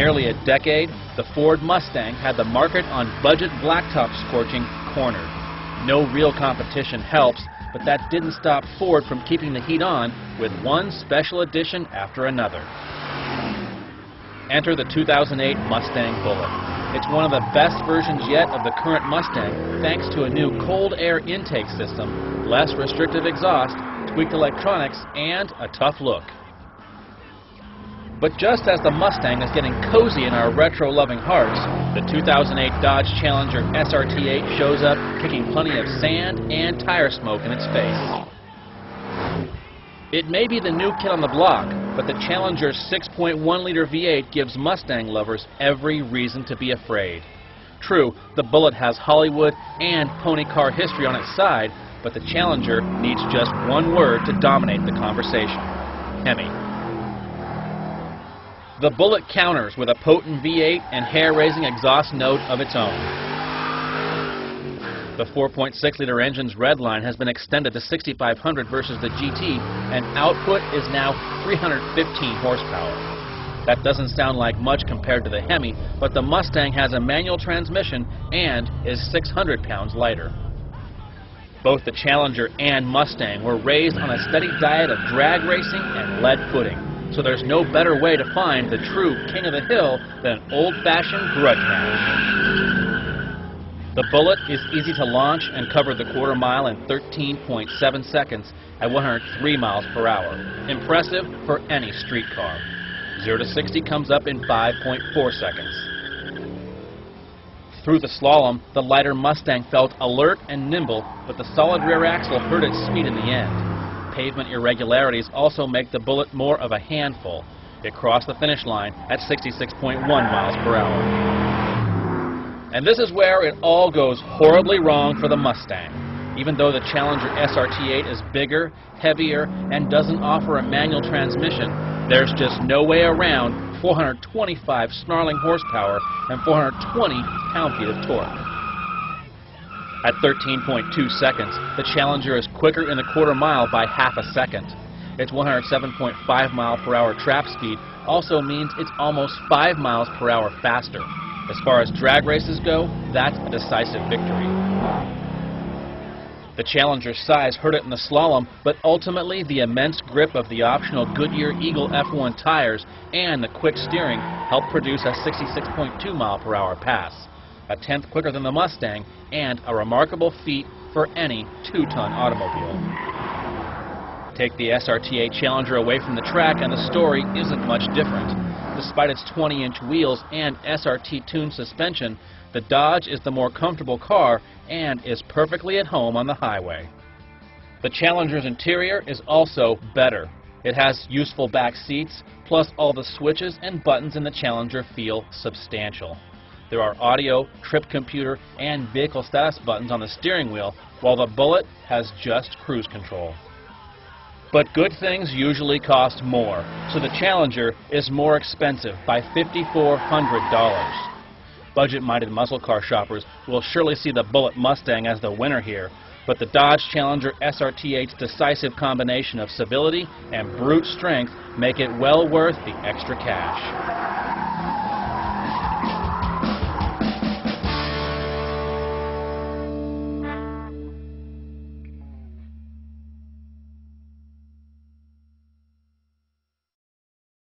nearly a decade, the Ford Mustang had the market on budget blacktop scorching cornered. No real competition helps, but that didn't stop Ford from keeping the heat on with one special edition after another. Enter the 2008 Mustang Bullett. It's one of the best versions yet of the current Mustang thanks to a new cold air intake system, less restrictive exhaust, tweaked electronics, and a tough look. But just as the Mustang is getting cozy in our retro-loving hearts, the 2008 Dodge Challenger SRT8 shows up kicking plenty of sand and tire smoke in its face. It may be the new kid on the block, but the Challenger's 6.1-liter V8 gives Mustang lovers every reason to be afraid. True, the Bullett has Hollywood and pony car history on its side, but the Challenger needs just one word to dominate the conversation: Hemi. The Bullett counters with a potent V8 and hair-raising exhaust note of its own. The 4.6-liter engine's red line has been extended to 6,500 versus the GT, and output is now 315 horsepower. That doesn't sound like much compared to the Hemi, but the Mustang has a manual transmission and is 600 pounds lighter. Both the Challenger and Mustang were raised on a steady diet of drag racing and lead footing, so there's no better way to find the true king of the hill than an old-fashioned grudge match. The Bullett is easy to launch and covered the quarter mile in 13.7 seconds at 103 miles per hour. Impressive for any street car. 0 to 60 comes up in 5.4 seconds. Through the slalom, the lighter Mustang felt alert and nimble, but the solid rear axle hurt its speed in the end. Pavement irregularities also make the Bullett more of a handful. It crossed the finish line at 66.1 miles per hour. And this is where it all goes horribly wrong for the Mustang. Even though the Challenger SRT8 is bigger, heavier, and doesn't offer a manual transmission, there's just no way around 425 snarling horsepower and 420 pound-feet of torque. At 13.2 seconds, the Challenger is quicker in the quarter mile by half a second. Its 107.5 mile per hour trap speed also means it's almost 5 miles per hour faster. As far as drag races go, that's a decisive victory. The Challenger's size hurt it in the slalom, but ultimately the immense grip of the optional Goodyear Eagle F1 tires and the quick steering helped produce a 66.2 mile per hour pass. A tenth quicker than the Mustang, and a remarkable feat for any 2-ton automobile. Take the SRT8 Challenger away from the track and the story isn't much different. Despite its 20-inch wheels and SRT-tuned suspension, the Dodge is the more comfortable car and is perfectly at home on the highway. The Challenger's interior is also better. It has useful back seats, plus all the switches and buttons in the Challenger feel substantial. There are audio, trip computer, and vehicle status buttons on the steering wheel, while the Bullett has just cruise control. But good things usually cost more, so the Challenger is more expensive by $5,400. Budget-minded muscle car shoppers will surely see the Bullett Mustang as the winner here, but the Dodge Challenger SRT8's decisive combination of civility and brute strength make it well worth the extra cash.